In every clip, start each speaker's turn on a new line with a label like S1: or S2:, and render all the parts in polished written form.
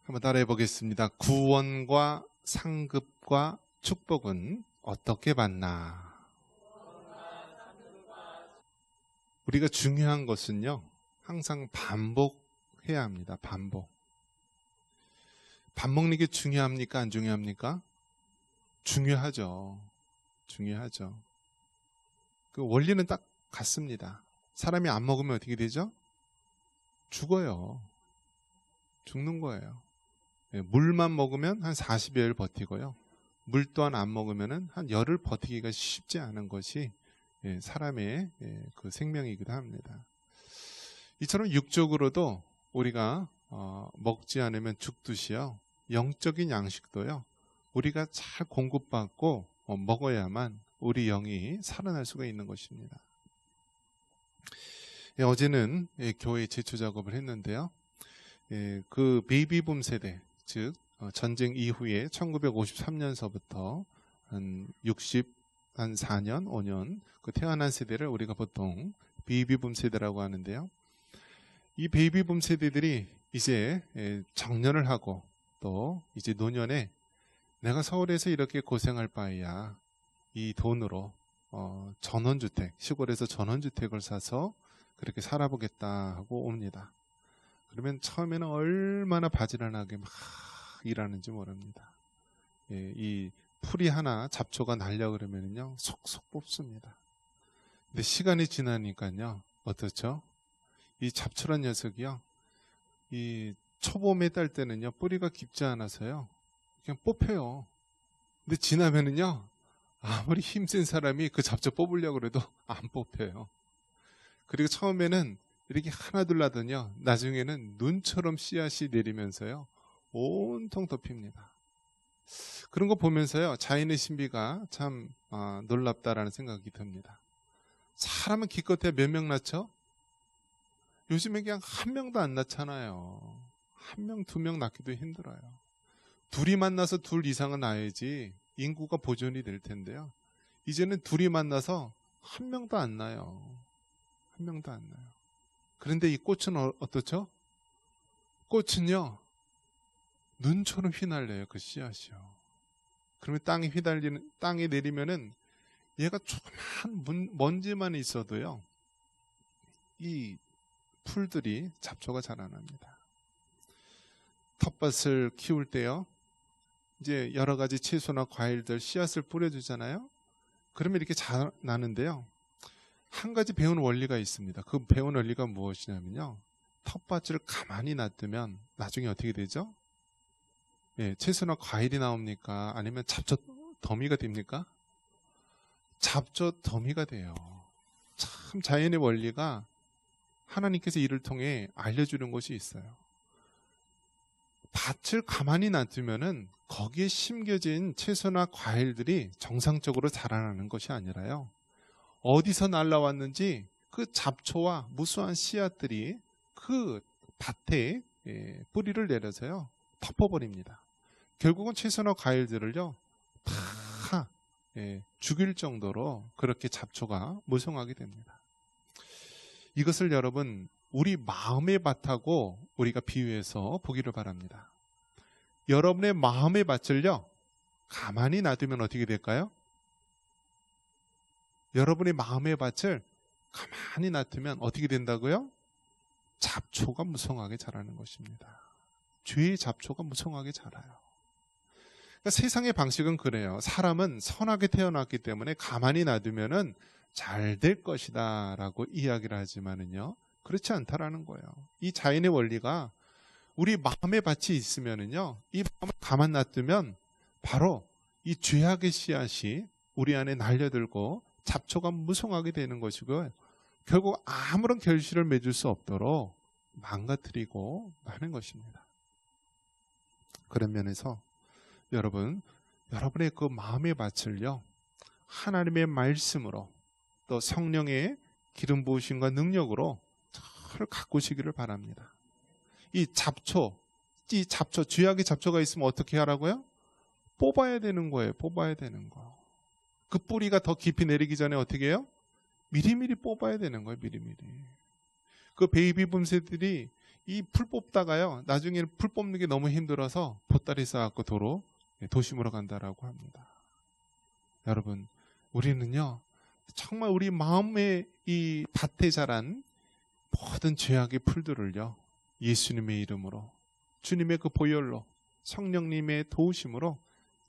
S1: 한번 따라해 보겠습니다. 구원과 상급과 축복은 어떻게 받나? 우리가 중요한 것은요, 항상 반복해야 합니다. 반복. 밥 먹는 게 중요합니까? 안 중요합니까? 중요하죠. 중요하죠. 그 원리는 딱 같습니다. 사람이 안 먹으면 어떻게 되죠? 죽어요. 죽는 거예요. 물만 먹으면 한 40여일 버티고요. 물 또한 안 먹으면 한 열흘 버티기가 쉽지 않은 것이 사람의 그 생명이기도 합니다. 이처럼 육적으로도 우리가 먹지 않으면 죽듯이요. 영적인 양식도요. 우리가 잘 공급받고 먹어야만 우리 영이 살아날 수가 있는 것입니다. 어제는 교회 제초 작업을 했는데요. 그 베이비붐 세대, 즉 전쟁 이후에 1953년서부터 한 4년, 5년 그 태어난 세대를 우리가 보통 베이비붐 세대라고 하는데요. 이 베이비붐 세대들이 이제 정년을 하고 또 이제 노년에 내가 서울에서 이렇게 고생할 바에야 이 돈으로 전원주택, 시골에서 전원주택을 사서 그렇게 살아보겠다 하고 옵니다. 그러면 처음에는 얼마나 바지런하게 막 일하는지 모릅니다. 이 풀이 하나 잡초가 날려 그러면요 속속 뽑습니다. 근데 시간이 지나니까요 어떻죠? 이 잡초란 녀석이요, 이 초봄에 딸 때는요 뿌리가 깊지 않아서요 그냥 뽑혀요. 근데 지나면은요 아무리 힘센 사람이 그 잡초 뽑으려고 해도 안 뽑혀요. 그리고 처음에는 이렇게 하나둘 하더니요 나중에는 눈처럼 씨앗이 내리면서요 온통 덮입니다. 그런 거 보면서요 자연의 신비가 참 놀랍다라는 생각이 듭니다. 사람은 기껏해야 몇 명 낳죠? 요즘에 그냥 한 명도 안 낳잖아요. 한 명, 두 명 낳기도 힘들어요. 둘이 만나서 둘 이상은 낳아야지 인구가 보존이 될 텐데요. 이제는 둘이 만나서 한 명도 안 낳아요. 한 명도 안 낳아요. 그런데 이 꽃은 어떻죠? 꽃은요 눈처럼 휘날려요. 그 씨앗이요. 그러면 땅에 내리면은 얘가 조그만 먼지만 있어도요 이 풀들이 잡초가 자라납니다. 텃밭을 키울 때요 이제 여러 가지 채소나 과일들 씨앗을 뿌려주잖아요. 그러면 이렇게 자라나는데요. 한 가지 배운 원리가 있습니다. 그 배운 원리가 무엇이냐면요. 텃밭을 가만히 놔두면 나중에 어떻게 되죠? 채소나 과일이 나옵니까? 아니면 잡초 더미가 됩니까? 잡초 더미가 돼요. 참 자연의 원리가 하나님께서 이를 통해 알려주는 것이 있어요. 밭을 가만히 놔두면은 거기에 심겨진 채소나 과일들이 정상적으로 자라나는 것이 아니라요. 어디서 날라왔는지 그 잡초와 무수한 씨앗들이 그 밭에 뿌리를 내려서요 덮어버립니다. 결국은 채소나 과일들을요 다 죽일 정도로 그렇게 잡초가 무성하게 됩니다. 이것을 여러분 우리 마음의 밭하고 우리가 비유해서 보기를 바랍니다. 여러분의 마음의 밭을요 가만히 놔두면 어떻게 될까요? 여러분의 마음의 밭을 가만히 놔두면 어떻게 된다고요? 잡초가 무성하게 자라는 것입니다. 죄의 잡초가 무성하게 자라요. 그러니까 세상의 방식은 그래요. 사람은 선하게 태어났기 때문에 가만히 놔두면은 잘 될 것이다 라고 이야기를 하지만은요 그렇지 않다라는 거예요. 이 자연의 원리가 우리 마음의 밭이 있으면은요 이 마음을 가만 놔두면 바로 이 죄악의 씨앗이 우리 안에 날려들고 잡초가 무성하게 되는 것이고요. 결국 아무런 결실을 맺을 수 없도록 망가뜨리고 마는 것입니다. 그런 면에서 여러분의 그 마음의 밭을요 하나님의 말씀으로 또 성령의 기름 부으심과 능력으로 잘 가꾸시기를 바랍니다. 이 잡초, 죄악의 잡초가 있으면 어떻게 하라고요? 뽑아야 되는 거예요. 뽑아야 되는 거. 그 뿌리가 더 깊이 내리기 전에 어떻게 해요? 미리미리 뽑아야 되는 거예요. 미리미리. 그 베이비붐 세들이 이 풀 뽑다가요, 나중에 풀 뽑는 게 너무 힘들어서 보따리 싸갖고 도로 도심으로 간다라고 합니다. 여러분, 우리는요 정말 우리 마음의 이 밭에 자란 모든 죄악의 풀들을요 예수님의 이름으로, 주님의 그 보혈로, 성령님의 도우심으로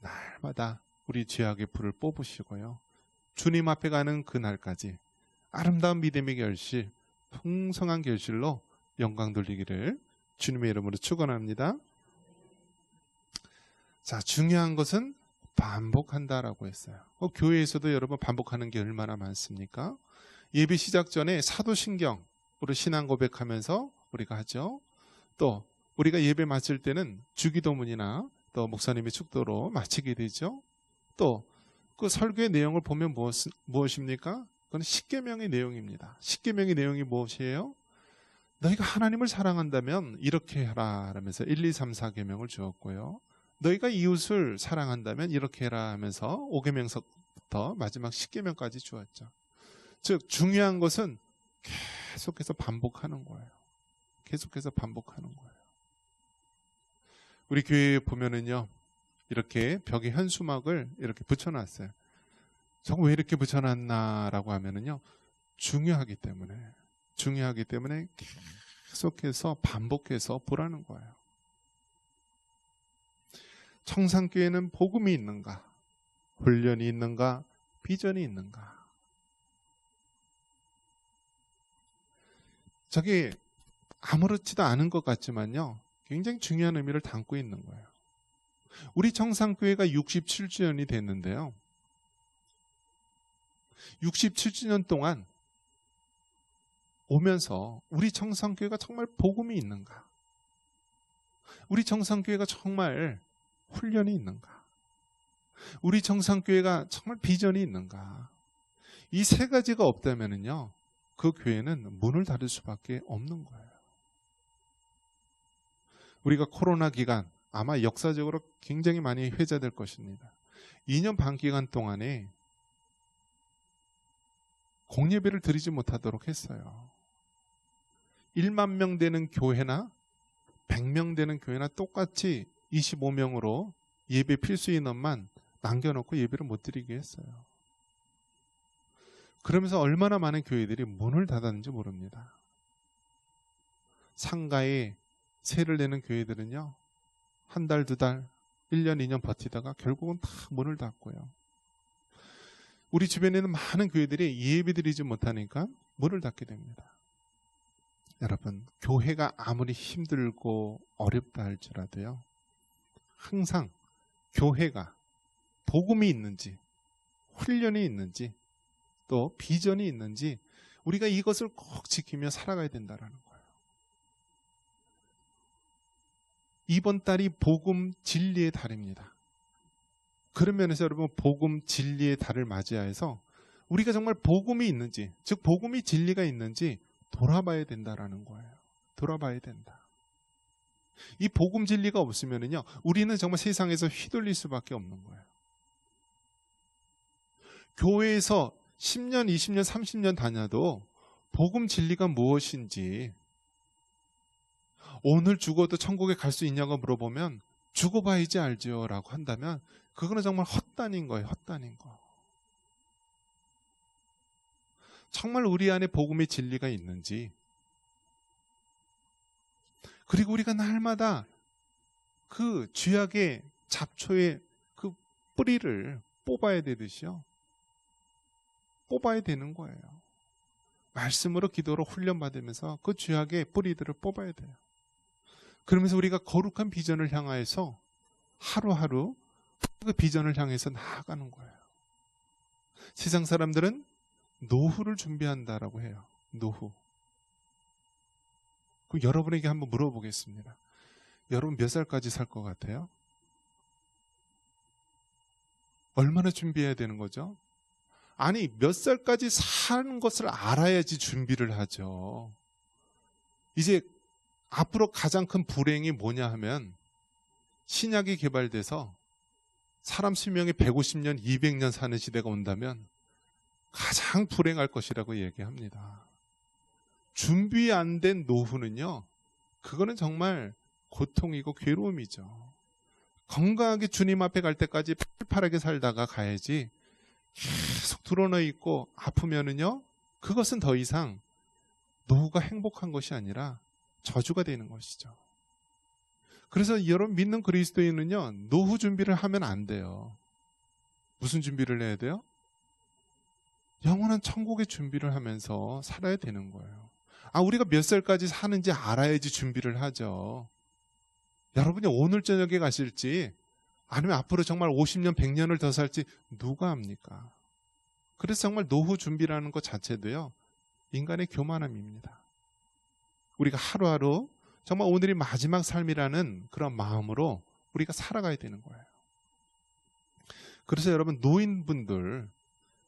S1: 날마다 우리 죄악의 풀을 뽑으시고요, 주님 앞에 가는 그날까지 아름다운 믿음의 결실, 풍성한 결실로 영광 돌리기를 주님의 이름으로 축원합니다. 자, 중요한 것은 반복한다라고 했어요. 교회에서도 여러분 반복하는 게 얼마나 많습니까? 예배 시작 전에 사도신경으로 신앙 고백하면서 우리가 하죠. 또 우리가 예배 마칠 때는 주기도문이나 또 목사님의 축도로 마치게 되죠. 또 그 설교의 내용을 보면 무엇입니까? 그건 십계명의 내용입니다. 십계명의 내용이 무엇이에요? 너희가 하나님을 사랑한다면 이렇게 해라 하면서 1, 2, 3, 4계명을 주었고요. 너희가 이웃을 사랑한다면 이렇게 해라 하면서 5계명서부터 마지막 10계명까지 주었죠. 즉 중요한 것은 계속해서 반복하는 거예요. 계속해서 반복하는 거예요. 우리 교회에 보면은요, 이렇게 벽에 현수막을 이렇게 붙여놨어요. 저거 왜 이렇게 붙여놨나라고 하면은요, 중요하기 때문에 계속해서 반복해서 보라는 거예요. 청산교회는 복음이 있는가? 훈련이 있는가? 비전이 있는가? 저게 아무렇지도 않은 것 같지만요, 굉장히 중요한 의미를 담고 있는 거예요. 우리 청산교회가 67주년이 됐는데요, 67주년 동안 오면서 우리 청산교회가 정말 복음이 있는가? 우리 청산교회가 정말 훈련이 있는가? 우리 청산교회가 정말 비전이 있는가? 이 세 가지가 없다면은요, 그 교회는 문을 닫을 수밖에 없는 거예요. 우리가 코로나 기간 아마 역사적으로 굉장히 많이 회자될 것입니다. 2년 반 기간 동안에 공예배를 드리지 못하도록 했어요. 1만 명 되는 교회나 100명 되는 교회나 똑같이 25명으로 예배 필수 인원만 남겨놓고 예배를 못 드리게 했어요. 그러면서 얼마나 많은 교회들이 문을 닫았는지 모릅니다. 상가에 세를 내는 교회들은요, 한 달, 두 달, 1년, 2년 버티다가 결국은 다 문을 닫고요. 우리 주변에는 많은 교회들이 예배 드리지 못하니까 문을 닫게 됩니다. 여러분, 교회가 아무리 힘들고 어렵다 할지라도요, 항상 교회가 복음이 있는지, 훈련이 있는지, 또 비전이 있는지 우리가 이것을 꼭 지키며 살아가야 된다는 거예요. 이번 달이 복음 진리의 달입니다. 그런 면에서 여러분, 복음 진리의 달을 맞이해서 우리가 정말 복음이 있는지, 즉 복음이 진리가 있는지 돌아봐야 된다라는 거예요. 돌아봐야 된다. 이 복음 진리가 없으면은요, 우리는 정말 세상에서 휘둘릴 수밖에 없는 거예요. 교회에서 10년, 20년, 30년 다녀도 복음 진리가 무엇인지, 오늘 죽어도 천국에 갈 수 있냐고 물어보면 죽어봐야지 알죠 라고 한다면 그거는 정말 헛단인 거예요. 헛단인 거. 정말 우리 안에 복음의 진리가 있는지, 그리고 우리가 날마다 그 죄악의 잡초의 그 뿌리를 뽑아야 되듯이요, 뽑아야 되는 거예요. 말씀으로, 기도로 훈련받으면서 그 죄악의 뿌리들을 뽑아야 돼요. 그러면서 우리가 거룩한 비전을 향하여서 하루하루 그 비전을 향해서 나아가는 거예요. 세상 사람들은 노후를 준비한다라고 해요. 노후. 그럼 여러분에게 한번 물어보겠습니다. 여러분 몇 살까지 살 것 같아요? 얼마나 준비해야 되는 거죠? 아니, 몇 살까지 사는 것을 알아야지 준비를 하죠. 이제 앞으로 가장 큰 불행이 뭐냐 하면, 신약이 개발돼서 사람 수명이 150년, 200년 사는 시대가 온다면 가장 불행할 것이라고 얘기합니다. 준비 안 된 노후는요, 그거는 정말 고통이고 괴로움이죠. 건강하게 주님 앞에 갈 때까지 팔팔하게 살다가 가야지 계속 드러나 있고 아프면은요, 그것은 더 이상 노후가 행복한 것이 아니라 저주가 되는 것이죠. 그래서 여러분 믿는 그리스도인은요, 노후 준비를 하면 안 돼요. 무슨 준비를 해야 돼요? 영원한 천국의 준비를 하면서 살아야 되는 거예요. 우리가 몇 살까지 사는지 알아야지 준비를 하죠. 여러분이 오늘 저녁에 가실지 아니면 앞으로 정말 50년, 100년을 더 살지 누가 압니까? 그래서 정말 노후 준비라는 것 자체도요, 인간의 교만함입니다. 우리가 하루하루 정말 오늘이 마지막 삶이라는 그런 마음으로 우리가 살아가야 되는 거예요. 그래서 여러분, 노인분들,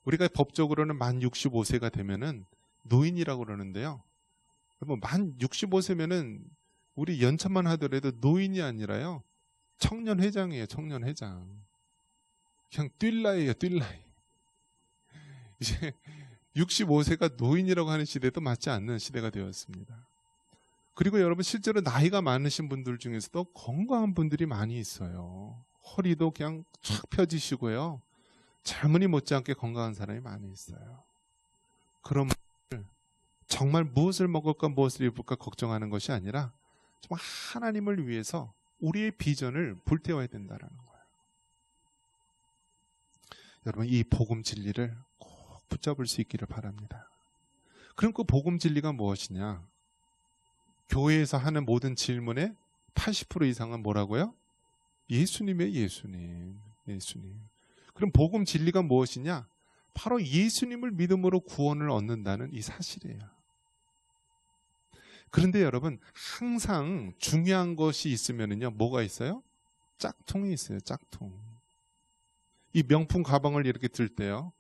S1: 우리가 법적으로는 만 65세가 되면은 노인이라고 그러는데요. 여러분, 만 65세면은 우리 연차만 하더라도 노인이 아니라요, 청년회장이에요. 청년회장. 그냥 뛸 나이예요. 뛸 나이. 이제 65세가 노인이라고 하는 시대도 맞지 않는 시대가 되었습니다. 그리고 여러분, 실제로 나이가 많으신 분들 중에서도 건강한 분들이 많이 있어요. 허리도 그냥 쫙 펴지시고요. 젊은이 못지않게 건강한 사람이 많이 있어요. 그런 분들, 정말 무엇을 먹을까 무엇을 입을까 걱정하는 것이 아니라 정말 하나님을 위해서 우리의 비전을 불태워야 된다는 거예요. 여러분, 이 복음 진리를 꼭 붙잡을 수 있기를 바랍니다. 그럼 그 복음 진리가 무엇이냐? 교회에서 하는 모든 질문의 80% 이상은 뭐라고요? 예수님이에요. 예수님. 예수님. 그럼 복음 진리가 무엇이냐? 바로 예수님을 믿음으로 구원을 얻는다는 이 사실이에요. 그런데 여러분, 항상 중요한 것이 있으면은요, 뭐가 있어요? 짝퉁이 있어요. 짝퉁. 이 명품 가방을 이렇게 들 때요,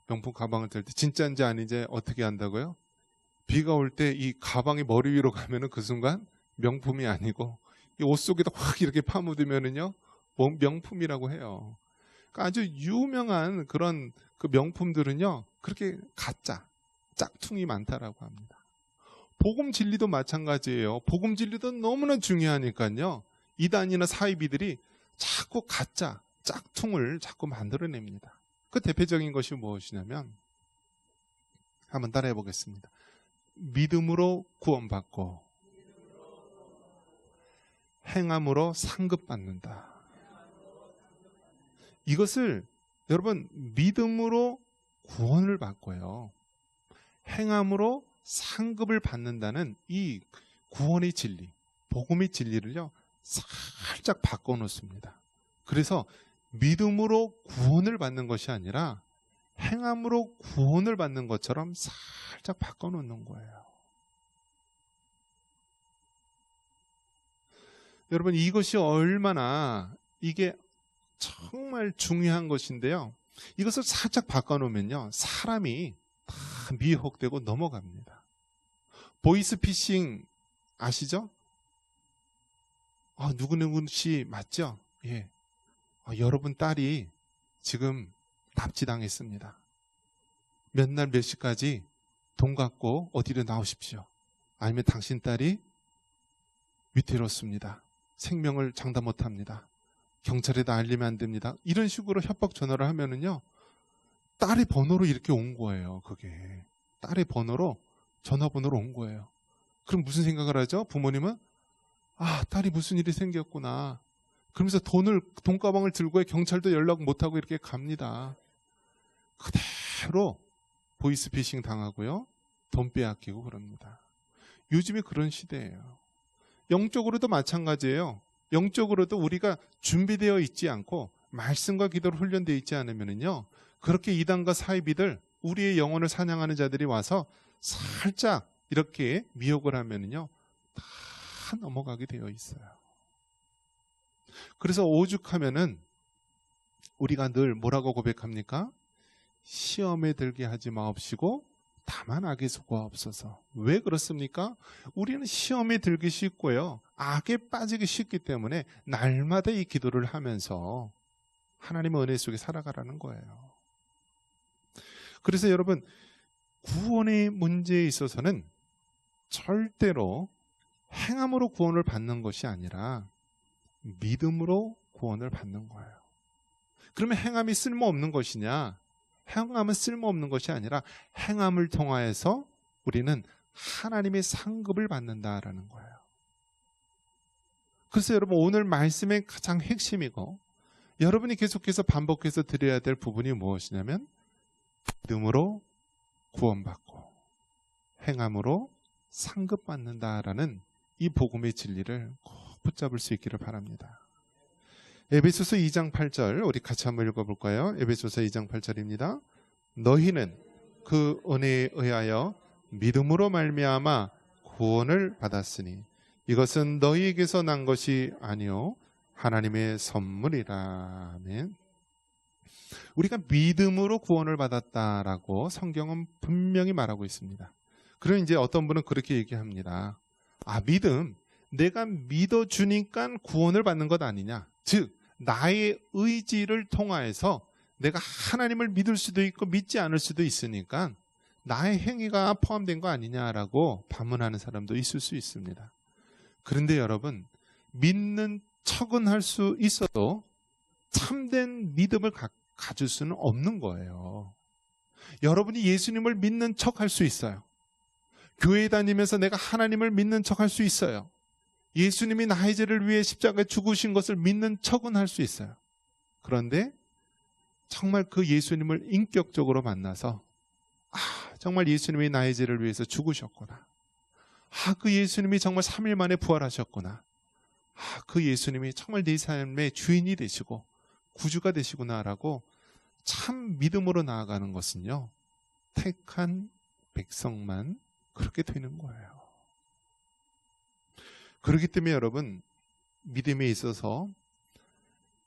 S1: 명품 가방을 들 때 진짜인지 아닌지 어떻게 안다고요? 비가 올 때 이 가방이 머리 위로 가면은 그 순간 명품이 아니고 이 옷 속에다 확 이렇게 파묻으면은요, 명품이라고 해요. 그러니까 아주 유명한 그런 그 명품들은요, 그렇게 가짜, 짝퉁이 많다라고 합니다. 복음 진리도 마찬가지예요. 복음 진리도 너무나 중요하니까요, 이단이나 사이비들이 자꾸 가짜, 짝퉁을 자꾸 만들어냅니다. 그 대표적인 것이 무엇이냐면, 한번 따라해 보겠습니다. 믿음으로 구원받고 행함으로 상급받는다. 이것을 여러분, 믿음으로 구원을 받고요, 행함으로 상급을 받는다는 이 구원의 진리, 복음의 진리를요, 살짝 바꿔놓습니다. 그래서 믿음으로 구원을 받는 것이 아니라 행함으로 구원을 받는 것처럼 살짝 바꿔놓는 거예요. 여러분, 이것이 얼마나 이게 정말 중요한 것인데요, 이것을 살짝 바꿔놓으면요, 사람이 다 미혹되고 넘어갑니다. 보이스피싱 아시죠? 누구누구씨 맞죠? 예. 여러분 딸이 지금 납치당했습니다. 몇 날 몇 시까지 돈 갖고 어디로 나오십시오. 아니면 당신 딸이 위태롭습니다. 생명을 장담 못합니다. 경찰에다 알리면 안 됩니다. 이런 식으로 협박 전화를 하면은요, 딸의 번호로 이렇게 온 거예요. 그게 딸의 번호로, 전화번호로 온 거예요. 그럼 무슨 생각을 하죠? 부모님은 딸이 무슨 일이 생겼구나. 그러면서 돈가방을 들고 경찰도 연락 못하고 이렇게 갑니다. 그대로 보이스피싱 당하고요, 돈 빼앗기고 그럽니다. 요즘이 그런 시대예요. 영적으로도 마찬가지예요. 영적으로도 우리가 준비되어 있지 않고 말씀과 기도로 훈련되어 있지 않으면요, 그렇게 이단과 사이비들, 우리의 영혼을 사냥하는 자들이 와서 살짝 이렇게 미혹을 하면요, 다 넘어가게 되어 있어요. 그래서 오죽하면은 우리가 늘 뭐라고 고백합니까? 시험에 들게 하지 마옵시고 다만 악에서 구하옵소서. 왜 그렇습니까? 우리는 시험에 들기 쉽고요, 악에 빠지기 쉽기 때문에 날마다 이 기도를 하면서 하나님의 은혜 속에 살아가라는 거예요. 그래서 여러분, 구원의 문제에 있어서는 절대로 행함으로 구원을 받는 것이 아니라 믿음으로 구원을 받는 거예요. 그러면 행함이 쓸모없는 것이냐? 행함은 쓸모없는 것이 아니라 행함을 통하여서 우리는 하나님의 상급을 받는다라는 거예요. 그래서 여러분, 오늘 말씀의 가장 핵심이고 여러분이 계속해서 반복해서 드려야 될 부분이 무엇이냐면 믿음으로 구원받고 행함으로 상급받는다라는 이 복음의 진리를 꼭 붙잡을 수 있기를 바랍니다. 에베소서 2장 8절 우리 같이 한번 읽어볼까요? 에베소서 2장 8절입니다. 너희는 그 은혜에 의하여 믿음으로 말미암아 구원을 받았으니 이것은 너희에게서 난 것이 아니요 하나님의 선물이라. 아멘. 우리가 믿음으로 구원을 받았다라고 성경은 분명히 말하고 있습니다. 그럼 이제 어떤 분은 그렇게 얘기합니다. 믿음, 내가 믿어주니까 구원을 받는 것 아니냐. 즉 나의 의지를 통하여서 내가 하나님을 믿을 수도 있고 믿지 않을 수도 있으니까 나의 행위가 포함된 거 아니냐라고 반문하는 사람도 있을 수 있습니다. 그런데 여러분, 믿는 척은 할 수 있어도 참된 믿음을 가질 수는 없는 거예요. 여러분이 예수님을 믿는 척 할 수 있어요. 교회 다니면서 내가 하나님을 믿는 척 할 수 있어요. 예수님이 나의 죄를 위해 십자가에 죽으신 것을 믿는 척은 할 수 있어요. 그런데 정말 그 예수님을 인격적으로 만나서 정말 예수님이 나의 죄를 위해서 죽으셨구나. 그 예수님이 정말 3일 만에 부활하셨구나. 그 예수님이 정말 내 삶의 주인이 되시고 구주가 되시구나라고 참 믿음으로 나아가는 것은요, 택한 백성만 그렇게 되는 거예요. 그렇기 때문에 여러분, 믿음에 있어서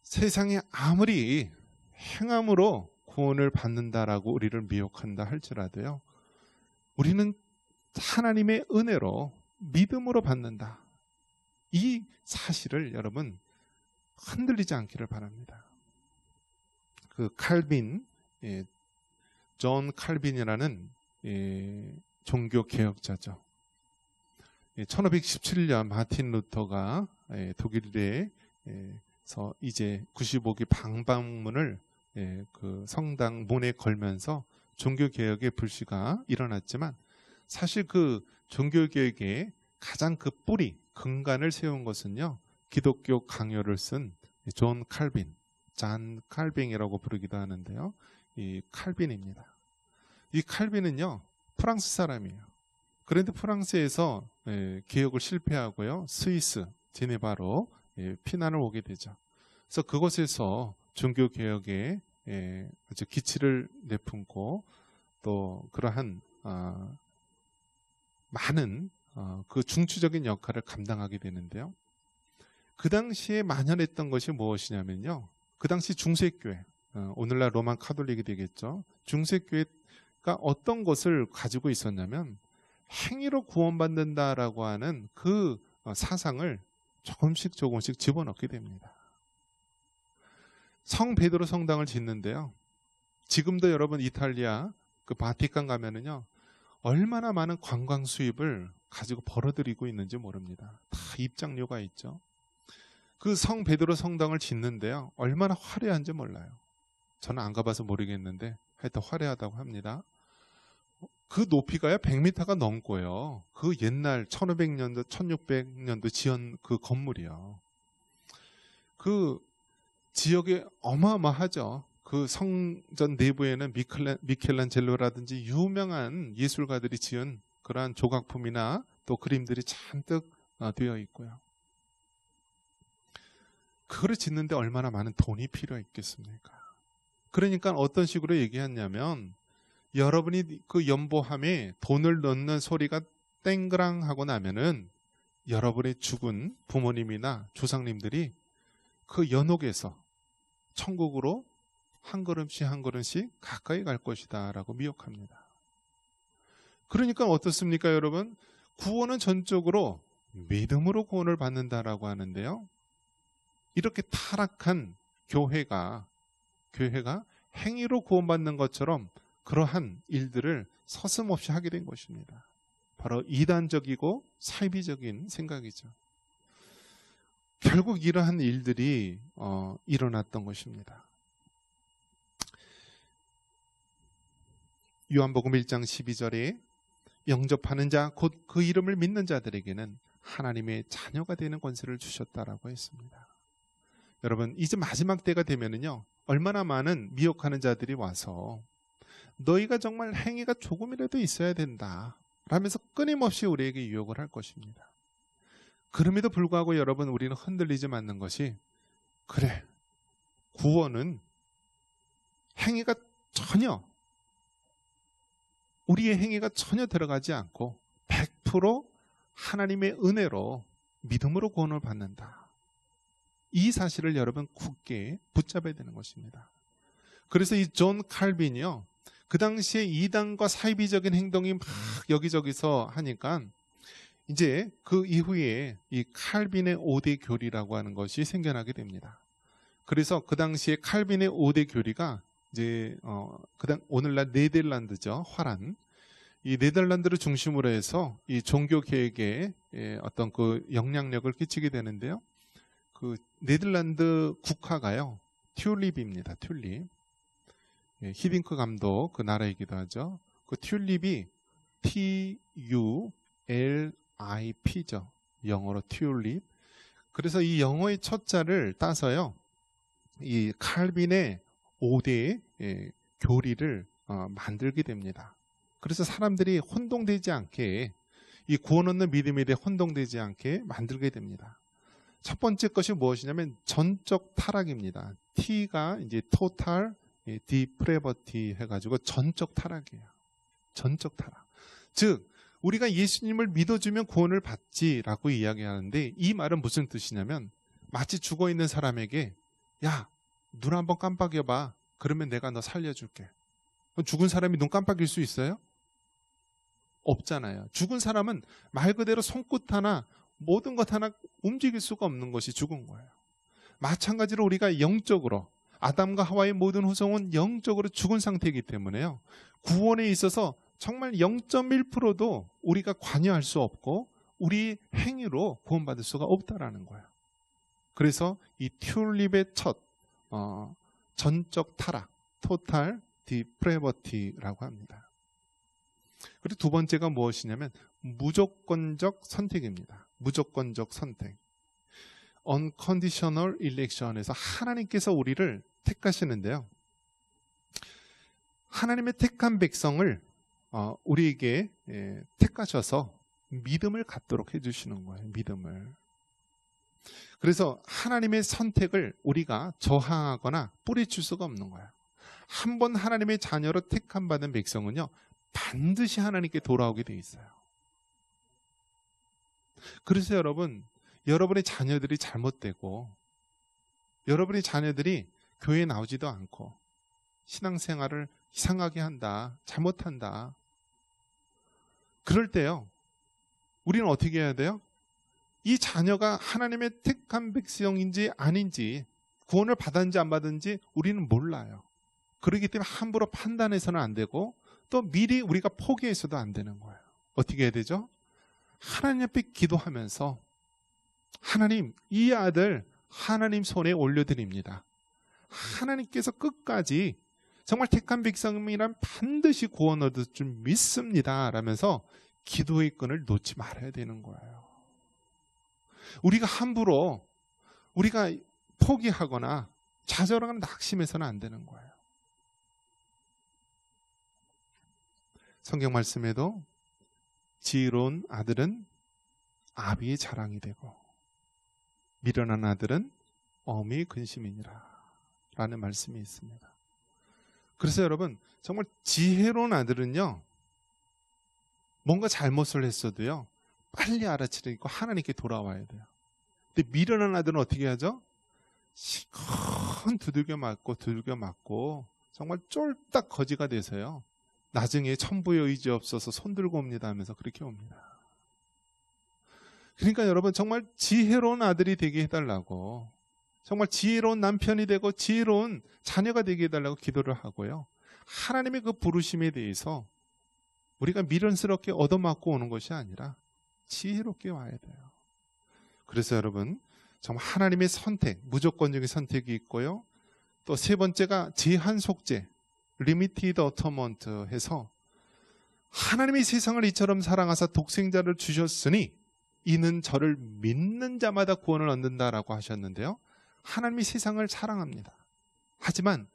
S1: 세상에 아무리 행함으로 구원을 받는다라고 우리를 미혹한다 할지라도요, 우리는 하나님의 은혜로 믿음으로 받는다. 이 사실을 여러분 흔들리지 않기를 바랍니다. 그 칼빈, 존 칼빈이라는 종교 개혁자죠. 1517년 마틴 루터가 독일에서 이제 95기 방방문을 그 성당 문에 걸면서 종교개혁의 불씨가 일어났지만, 사실 그 종교개혁의 가장 그 뿌리, 근간을 세운 것은요, 기독교 강요를 쓴 존 칼빈, 잔 칼빈이라고 부르기도 하는데요, 이 칼빈입니다. 이 칼빈은요, 프랑스 사람이에요. 그런데 프랑스에서 개혁을 실패하고요, 스위스 제네바로 피난을 오게 되죠. 그래서 그곳에서 종교개혁에 아주 기치를 내품고 또 그러한 많은 그 중추적인 역할을 감당하게 되는데요. 그 당시에 만연했던 것이 무엇이냐면요, 그 당시 중세교회, 오늘날 로만 카톨릭이 되겠죠. 중세교회가 어떤 것을 가지고 있었냐면 행위로 구원받는다라고 하는 그 사상을 조금씩 집어넣게 됩니다. 성 베드로 성당을 짓는데요, 지금도 여러분 이탈리아 그 바티칸 가면은요, 얼마나 많은 관광 수입을 가지고 벌어들이고 있는지 모릅니다. 다 입장료가 있죠. 그 성 베드로 성당을 짓는데요, 얼마나 화려한지 몰라요. 저는 안 가봐서 모르겠는데 하여튼 화려하다고 합니다. 그 높이가요 100m가 넘고요. 그 옛날 1500년도 1600년도 지은 그 건물이요, 그 지역에 어마어마하죠. 그 성전 내부에는 미켈란젤로라든지 유명한 예술가들이 지은 그러한 조각품이나 또 그림들이 잔뜩 되어 있고요. 그거를 짓는데 얼마나 많은 돈이 필요했겠습니까? 그러니까 어떤 식으로 얘기했냐면, 여러분이 그 연보함에 돈을 넣는 소리가 땡그랑 하고 나면은 여러분의 죽은 부모님이나 조상님들이 그 연옥에서 천국으로 한 걸음씩 한 걸음씩 가까이 갈 것이다 라고 미혹합니다. 그러니까 어떻습니까 여러분? 구원은 전적으로 믿음으로 구원을 받는다라고 하는데요, 이렇게 타락한 교회가 행위로 구원받는 것처럼 그러한 일들을 서슴없이 하게 된 것입니다. 바로 이단적이고 사이비적인 생각이죠. 결국 이러한 일들이 일어났던 것입니다. 요한복음 1장 12절에 영접하는 자 곧 그 이름을 믿는 자들에게는 하나님의 자녀가 되는 권세를 주셨다라고 했습니다. 여러분, 이제 마지막 때가 되면은요, 얼마나 많은 미혹하는 자들이 와서 너희가 정말 행위가 조금이라도 있어야 된다 라면서 끊임없이 우리에게 유혹을 할 것입니다. 그럼에도 불구하고 여러분, 우리는 흔들리지 않는 것이, 그래, 구원은 행위가 전혀, 우리의 행위가 전혀 들어가지 않고 100% 하나님의 은혜로 믿음으로 구원을 받는다. 이 사실을 여러분 굳게 붙잡아야 되는 것입니다. 그래서 이 존 칼빈이요, 그 당시에 이단과 사이비적인 행동이 막 여기저기서 하니까 이제 그 이후에 이 칼빈의 5대 교리라고 하는 것이 생겨나게 됩니다. 그래서 그 당시에 칼빈의 5대 교리가 이제 오늘날 네덜란드죠. 화란. 이 네덜란드를 중심으로 해서 이 종교 개혁에 어떤 그 영향력을 끼치게 되는데요. 그 네덜란드 국화가요, 튤립입니다. 튤립. 히딩크 감독 그 나라이기도 하죠. 그 튤립이 TULIP죠. 영어로 튤립. 그래서 이 영어의 첫 자를 따서요, 이 칼빈의 5대 교리를 만들게 됩니다. 그래서 사람들이 혼동되지 않게, 이 구원 얻는 믿음에 대해 혼동되지 않게 만들게 됩니다. 첫 번째 것이 무엇이냐면 전적 타락입니다. T가 이제 total depravity 해가지고 전적 타락이에요. 전적 타락. 즉, 우리가 예수님을 믿어주면 구원을 받지라고 이야기하는데, 이 말은 무슨 뜻이냐면 마치 죽어있는 사람에게, 야, 눈 한번 깜빡여봐. 그러면 내가 너 살려줄게. 죽은 사람이 눈 깜빡일 수 있어요? 없잖아요. 죽은 사람은 말 그대로 손끝 하나, 모든 것 하나 움직일 수가 없는 것이 죽은 거예요. 마찬가지로 우리가 영적으로, 아담과 하와의 모든 후손은 영적으로 죽은 상태이기 때문에요, 구원에 있어서 정말 0.1%도 우리가 관여할 수 없고 우리 행위로 구원받을 수가 없다라는 거예요. 그래서 이 튤립의 첫 전적 타락, 토탈 디프레버티라고 합니다. 그리고 두 번째가 무엇이냐면 무조건적 선택입니다. 무조건적 선택. unconditional election에서 하나님께서 우리를 택하시는데요, 하나님의 택한 백성을 우리에게 택하셔서 믿음을 갖도록 해주시는 거예요. 믿음을. 그래서 하나님의 선택을 우리가 저항하거나 뿌리칠 수가 없는 거예요. 한 번 하나님의 자녀로 택함 받은 백성은요, 반드시 하나님께 돌아오게 돼 있어요. 그래서 여러분, 여러분의 자녀들이 잘못되고 여러분의 자녀들이 교회에 나오지도 않고 신앙생활을 이상하게 한다, 잘못한다, 그럴 때요, 우리는 어떻게 해야 돼요? 이 자녀가 하나님의 택한 백성인지 아닌지, 구원을 받았는지 안 받았는지 우리는 몰라요. 그렇기 때문에 함부로 판단해서는 안 되고, 또 미리 우리가 포기해서도 안 되는 거예요. 어떻게 해야 되죠? 하나님 앞에 기도하면서, 하나님, 이 아들 하나님 손에 올려드립니다. 하나님께서 끝까지 정말 택한 백성이란 반드시 구원 얻을 줄 믿습니다 라면서 기도의 끈을 놓지 말아야 되는 거예요. 우리가 함부로, 우리가 포기하거나 좌절하거나 낙심해서는 안 되는 거예요. 성경 말씀에도 지혜로운 아들은 아비의 자랑이 되고 미련한 아들은 어미의 근심이니라 라는 말씀이 있습니다. 그래서 여러분, 정말 지혜로운 아들은요, 뭔가 잘못을 했어도요, 빨리 알아채리고 하나님께 돌아와야 돼요. 근데 미련한 아들은 어떻게 하죠? 시큰 두들겨 맞고 정말 쫄딱 거지가 돼서요, 나중에 천부의 의지 없어서 손들고 옵니다 하면서 그렇게 옵니다. 그러니까 여러분, 정말 지혜로운 아들이 되게 해달라고, 정말 지혜로운 남편이 되고 지혜로운 자녀가 되게 해달라고 기도를 하고요, 하나님의 그 부르심에 대해서 우리가 미련스럽게 얻어맞고 오는 것이 아니라 지혜롭게 와야 돼요. 그래서 여러분, 정말 하나님의 선택, 무조건적인 선택이 있고요. 또 세 번째가 제한 속죄, limited atonement 해서 하나님이 세상을 이처럼 사랑하사 독생자를 주셨으니 이는 저를 믿는 자마다 구원을 얻는다라고 하셨는데요. 하나님이 세상을 사랑합니다. 하지만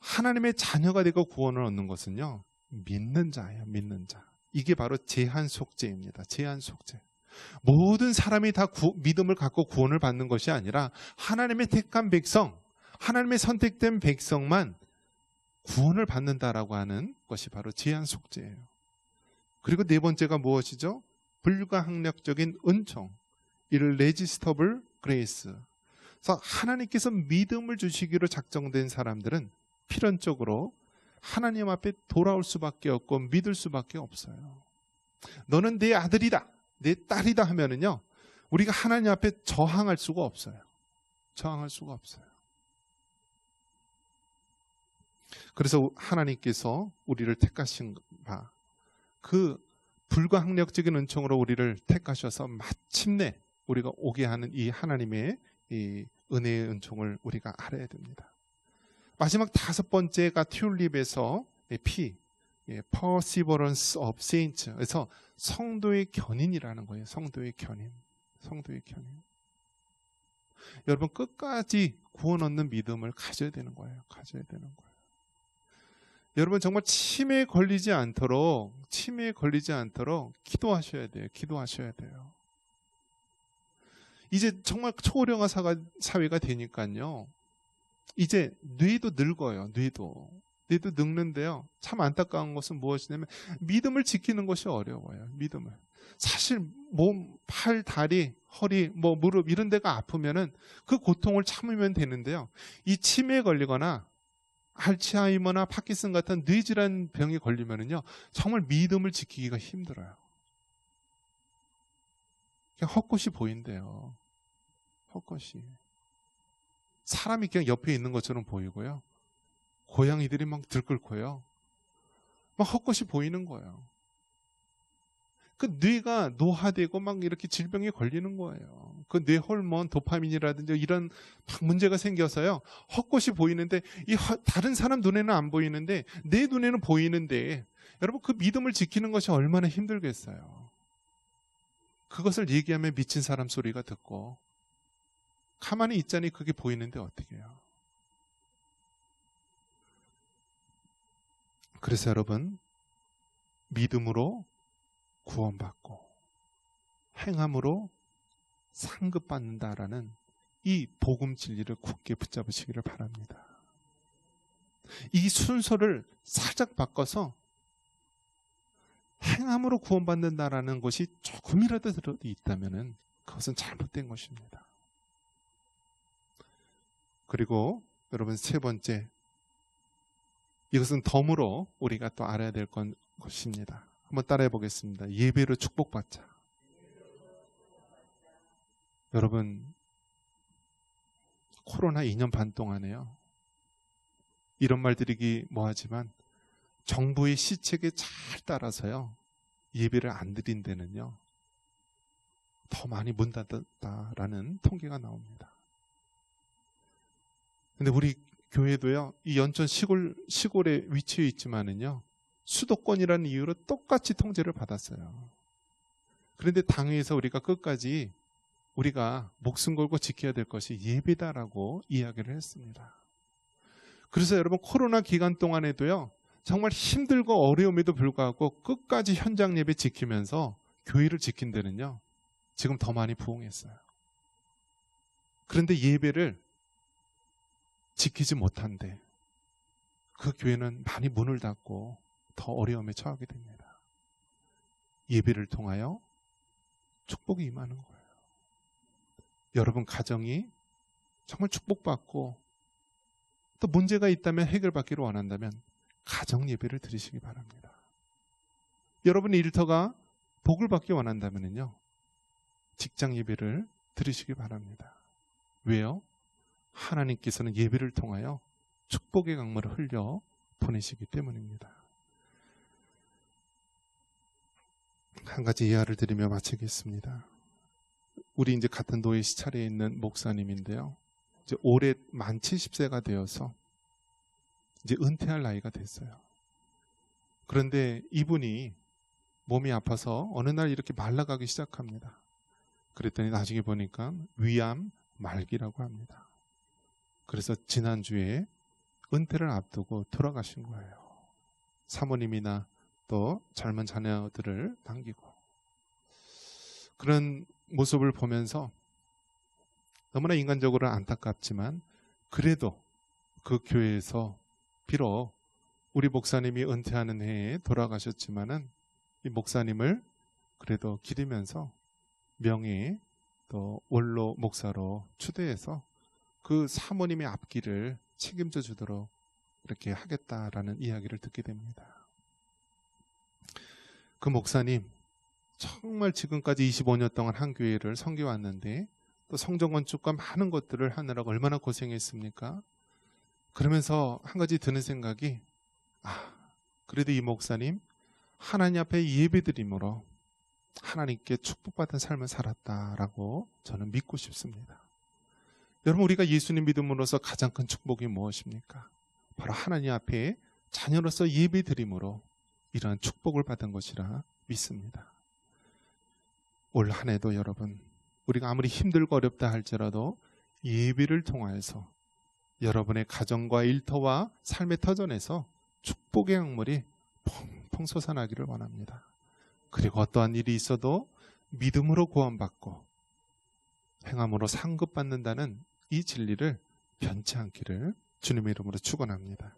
S1: 하나님의 자녀가 되고 구원을 얻는 것은요, 믿는 자예요. 믿는 자. 이게 바로 제한 속죄입니다. 제한 속죄. 모든 사람이 다 믿음을 갖고 구원을 받는 것이 아니라 하나님의 택한 백성, 하나님의 선택된 백성만 구원을 받는다라고 하는 것이 바로 제한 속죄예요. 그리고 네 번째가 무엇이죠? 불가항력적인 은총, 이를 레지스터블 그레이스. 그래서 하나님께서 믿음을 주시기로 작정된 사람들은 필연적으로 하나님 앞에 돌아올 수밖에 없고 믿을 수밖에 없어요. 너는 내 아들이다, 내 딸이다 하면은요, 우리가 하나님 앞에 저항할 수가 없어요. 저항할 수가 없어요. 그래서 하나님께서 우리를 택하신 바, 그 불가항력적인 은총으로 우리를 택하셔서 마침내 우리가 오게 하는 이 하나님의 이 은혜의 은총을 우리가 알아야 됩니다. 마지막 다섯 번째가 튤립에서 P, Perseverance of Saints. 그래서 성도의 견인이라는 거예요. 성도의 견인. 성도의 견인. 여러분, 끝까지 구원 얻는 믿음을 가져야 되는 거예요. 가져야 되는 거예요. 여러분, 정말 치매에 걸리지 않도록 기도하셔야 돼요. 기도하셔야 돼요. 이제 정말 초고령화 사회가 되니까요, 이제 뇌도 늙어요. 뇌도 늙는데요, 참 안타까운 것은 무엇이냐면 믿음을 지키는 것이 어려워요. 믿음을. 사실 몸, 팔, 다리, 허리, 무릎 이런 데가 아프면은 그 고통을 참으면 되는데요, 이 치매에 걸리거나 알츠하이머나 파킨슨 같은 뇌질환 병에 걸리면은요, 정말 믿음을 지키기가 힘들어요. 그냥 헛것이 보인대요. 헛것이. 사람이 그냥 옆에 있는 것처럼 보이고요, 고양이들이 막 들끓고요, 막 헛것이 보이는 거예요. 그 뇌가 노화되고 막 이렇게 질병에 걸리는 거예요. 그 뇌 호르몬, 도파민이라든지 이런 막 문제가 생겨서요, 헛것이 보이는데 다른 사람 눈에는 안 보이는데 내 눈에는 보이는데, 여러분, 그 믿음을 지키는 것이 얼마나 힘들겠어요. 그것을 얘기하면 미친 사람 소리가 듣고, 가만히 있자니 그게 보이는데 어떻게 해요? 그래서 여러분, 믿음으로 구원받고 행함으로 상급받는다라는 이 복음 진리를 굳게 붙잡으시기를 바랍니다. 이 순서를 살짝 바꿔서 행함으로 구원받는다라는 것이 조금이라도 있다면 그것은 잘못된 것입니다. 그리고 여러분, 세 번째, 이것은 덤으로 우리가 또 알아야 될 것입니다. 한번 따라해 보겠습니다. 예배로 축복받자. 여러분, 코로나 2년 반 동안에요, 이런 말 드리기 뭐하지만 정부의 시책에 잘 따라서요, 예배를 안 드린 데는요, 더 많이 문 닫았다라는 통계가 나옵니다. 근데 우리 교회도요, 이 연천 시골에 위치해 있지만은요, 수도권이라는 이유로 똑같이 통제를 받았어요. 그런데 당회에서 우리가 끝까지 우리가 목숨 걸고 지켜야 될 것이 예배다라고 이야기를 했습니다. 그래서 여러분, 코로나 기간 동안에도요, 정말 힘들고 어려움에도 불구하고 끝까지 현장 예배 지키면서 교회를 지킨 데는요, 지금 더 많이 부흥했어요. 그런데 예배를 지키지 못한데 그 교회는 많이 문을 닫고 더 어려움에 처하게 됩니다. 예배를 통하여 축복이 임하는 거예요. 여러분 가정이 정말 축복받고 또 문제가 있다면 해결받기를 원한다면 가정 예배를 드리시기 바랍니다. 여러분의 일터가 복을 받기 원한다면요, 직장 예배를 드리시기 바랍니다. 왜요? 하나님께서는 예배를 통하여 축복의 강물을 흘려 보내시기 때문입니다. 한 가지 이야기를 드리며 마치겠습니다. 우리 이제 같은 노예 시찰에 있는 목사님인데요. 이제 올해 만 70세가 되어서 이제 은퇴할 나이가 됐어요. 그런데 이분이 몸이 아파서 어느 날 이렇게 말라가기 시작합니다. 그랬더니 나중에 보니까 위암 말기라고 합니다. 그래서 지난주에 은퇴를 앞두고 돌아가신 거예요. 사모님이나 또 젊은 자녀들을 남기고. 그런 모습을 보면서 너무나 인간적으로 안타깝지만 그래도 그 교회에서 비록 우리 목사님이 은퇴하는 해에 돌아가셨지만은 이 목사님을 그래도 기리면서 명예 또 원로 목사로 추대해서 그 사모님의 앞길을 책임져 주도록 이렇게 하겠다라는 이야기를 듣게 됩니다. 그 목사님 정말 지금까지 25년 동안 한 교회를 섬겨 왔는데 또 성전 건축과 많은 것들을 하느라고 얼마나 고생했습니까? 그러면서 한 가지 드는 생각이 그래도 이 목사님 하나님 앞에 예배드림으로 하나님께 축복받은 삶을 살았다라고 저는 믿고 싶습니다. 여러분, 우리가 예수님 믿음으로써 가장 큰 축복이 무엇입니까? 바로 하나님 앞에 자녀로서 예배드림으로 이러한 축복을 받은 것이라 믿습니다. 올 한 해도 여러분, 우리가 아무리 힘들고 어렵다 할지라도 예배를 통하여서 여러분의 가정과 일터와 삶의 터전에서 축복의 강물이 펑펑 솟아나기를 원합니다. 그리고 어떠한 일이 있어도 믿음으로 구원받고 행함으로 상급받는다는 이 진리를 변치 않기를 주님의 이름으로 축원합니다.